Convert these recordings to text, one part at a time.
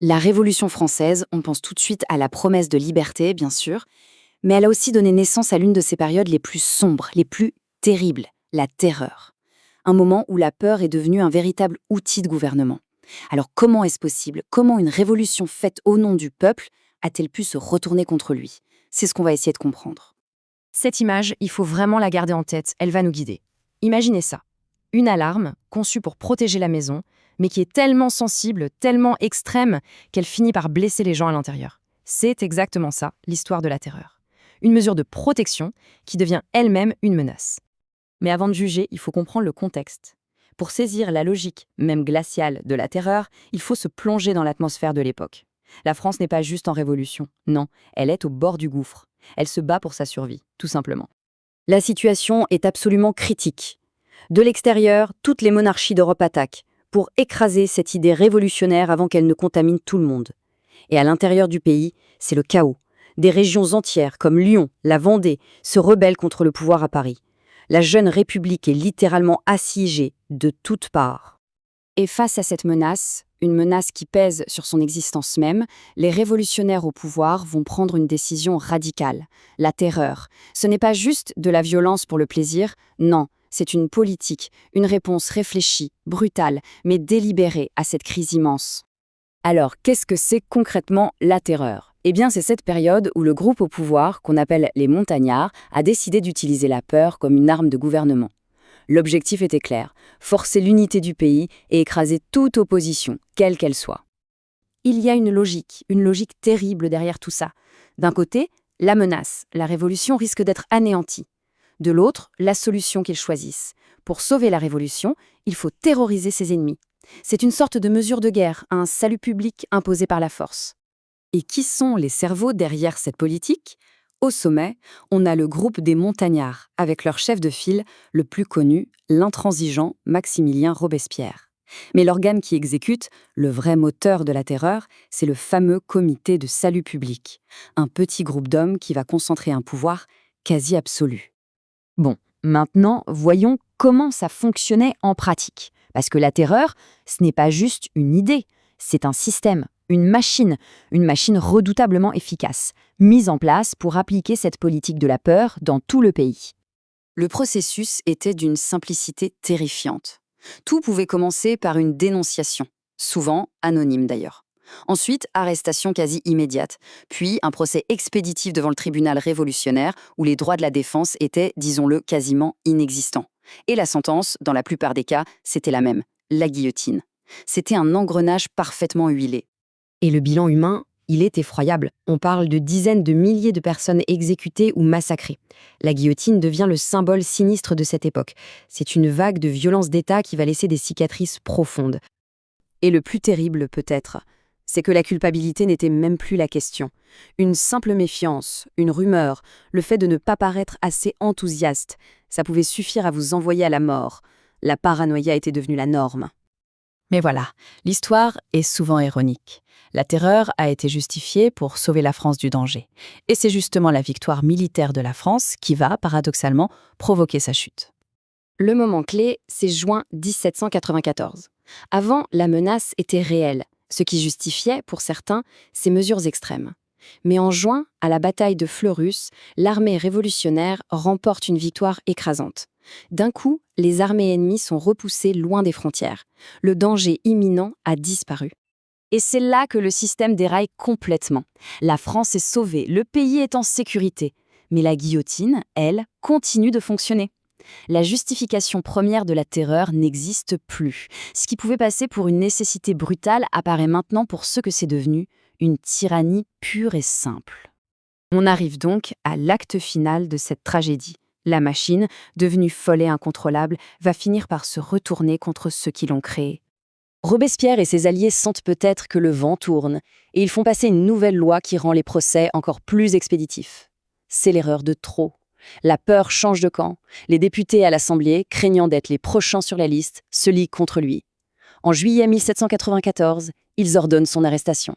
La Révolution française, on pense tout de suite à la promesse de liberté, bien sûr, mais elle a aussi donné naissance à l'une de ces périodes les plus sombres, les plus terribles, la terreur. Un moment où la peur est devenue un véritable outil de gouvernement. Alors comment est-ce possible? Comment une révolution faite au nom du peuple a-t-elle pu se retourner contre lui? C'est ce qu'on va essayer de comprendre. Cette image, il faut vraiment la garder en tête, elle va nous guider. Imaginez ça. Une alarme, conçue pour protéger la maison, mais qui est tellement sensible, tellement extrême, qu'elle finit par blesser les gens à l'intérieur. C'est exactement ça, l'histoire de la terreur. Une mesure de protection qui devient elle-même une menace. Mais avant de juger, il faut comprendre le contexte. Pour saisir la logique, même glaciale, de la terreur, il faut se plonger dans l'atmosphère de l'époque. La France n'est pas juste en révolution, non, elle est au bord du gouffre. Elle se bat pour sa survie, tout simplement. La situation est absolument critique. De l'extérieur, toutes les monarchies d'Europe attaquent, pour écraser cette idée révolutionnaire avant qu'elle ne contamine tout le monde. Et à l'intérieur du pays, c'est le chaos. Des régions entières, comme Lyon, la Vendée, se rebellent contre le pouvoir à Paris. La jeune République est littéralement assiégée de toutes parts. Et face à cette menace, une menace qui pèse sur son existence même, les révolutionnaires au pouvoir vont prendre une décision radicale, la terreur. Ce n'est pas juste de la violence pour le plaisir, non, c'est une politique, une réponse réfléchie, brutale, mais délibérée à cette crise immense. Alors, qu'est-ce que c'est concrètement la terreur? Eh bien, c'est cette période où le groupe au pouvoir, qu'on appelle les montagnards, a décidé d'utiliser la peur comme une arme de gouvernement. L'objectif était clair, forcer l'unité du pays et écraser toute opposition, quelle qu'elle soit. Il y a une logique terrible derrière tout ça. D'un côté, la menace, la révolution risque d'être anéantie. De l'autre, la solution qu'ils choisissent. Pour sauver la révolution, il faut terroriser ses ennemis. C'est une sorte de mesure de guerre, un salut public imposé par la force. Et qui sont les cerveaux derrière cette politique? Au sommet, on a le groupe des montagnards, avec leur chef de file, le plus connu, l'intransigeant Maximilien Robespierre. Mais l'organe qui exécute, le vrai moteur de la terreur, c'est le fameux comité de salut public, un petit groupe d'hommes qui va concentrer un pouvoir quasi absolu. Bon, maintenant, voyons comment ça fonctionnait en pratique. Parce que la terreur, ce n'est pas juste une idée, c'est un système, une machine redoutablement efficace, mise en place pour appliquer cette politique de la peur dans tout le pays. Le processus était d'une simplicité terrifiante. Tout pouvait commencer par une dénonciation, souvent anonyme d'ailleurs. Ensuite, arrestation quasi immédiate, puis un procès expéditif devant le tribunal révolutionnaire où les droits de la défense étaient, disons-le, quasiment inexistants. Et la sentence, dans la plupart des cas, c'était la même, la guillotine. C'était un engrenage parfaitement huilé. Et le bilan humain, il est effroyable. On parle de dizaines de milliers de personnes exécutées ou massacrées. La guillotine devient le symbole sinistre de cette époque. C'est une vague de violence d'État qui va laisser des cicatrices profondes. Et le plus terrible peut-être, c'est que la culpabilité n'était même plus la question. Une simple méfiance, une rumeur, le fait de ne pas paraître assez enthousiaste, ça pouvait suffire à vous envoyer à la mort. La paranoïa était devenue la norme. Mais voilà, l'histoire est souvent ironique. La terreur a été justifiée pour sauver la France du danger. Et c'est justement la victoire militaire de la France qui va, paradoxalement, provoquer sa chute. Le moment clé, c'est juin 1794. Avant, la menace était réelle, ce qui justifiait, pour certains, ces mesures extrêmes. Mais en juin, à la bataille de Fleurus, l'armée révolutionnaire remporte une victoire écrasante. D'un coup, les armées ennemies sont repoussées loin des frontières. Le danger imminent a disparu. Et c'est là que le système déraille complètement. La France est sauvée, le pays est en sécurité. Mais la guillotine, elle, continue de fonctionner. La justification première de la terreur n'existe plus. Ce qui pouvait passer pour une nécessité brutale apparaît maintenant pour ce que c'est devenu, une tyrannie pure et simple. On arrive donc à l'acte final de cette tragédie. La machine, devenue folle et incontrôlable, va finir par se retourner contre ceux qui l'ont créée. Robespierre et ses alliés sentent peut-être que le vent tourne, et ils font passer une nouvelle loi qui rend les procès encore plus expéditifs. C'est l'erreur de trop. La peur change de camp. Les députés à l'Assemblée, craignant d'être les prochains sur la liste, se liguent contre lui. En juillet 1794, ils ordonnent son arrestation.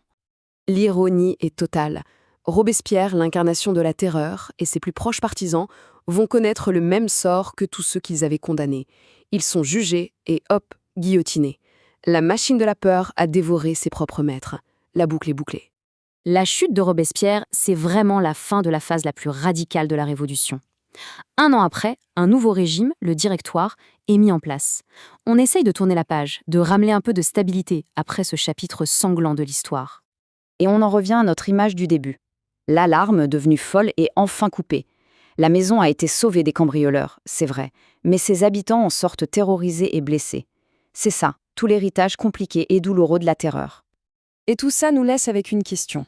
L'ironie est totale. Robespierre, l'incarnation de la terreur, et ses plus proches partisans vont connaître le même sort que tous ceux qu'ils avaient condamnés. Ils sont jugés et hop, guillotinés. La machine de la peur a dévoré ses propres maîtres. la boucle est bouclée. La chute de Robespierre, c'est vraiment la fin de la phase la plus radicale de la Révolution. 1 an après, un nouveau régime, le Directoire, est mis en place. On essaye de tourner la page, de ramener un peu de stabilité après ce chapitre sanglant de l'histoire. Et on en revient à notre image du début. L'alarme, devenue folle, est enfin coupée. La maison a été sauvée des cambrioleurs, c'est vrai, mais ses habitants en sortent terrorisés et blessés. C'est ça, tout l'héritage compliqué et douloureux de la terreur. Et tout ça nous laisse avec une question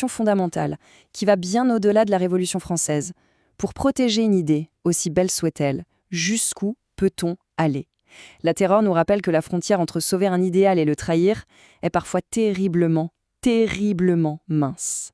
fondamentale, qui va bien au-delà de la Révolution française. Pour protéger une idée, aussi belle soit-elle, jusqu'où peut-on aller? La terreur nous rappelle que la frontière entre sauver un idéal et le trahir est parfois terriblement, terriblement mince.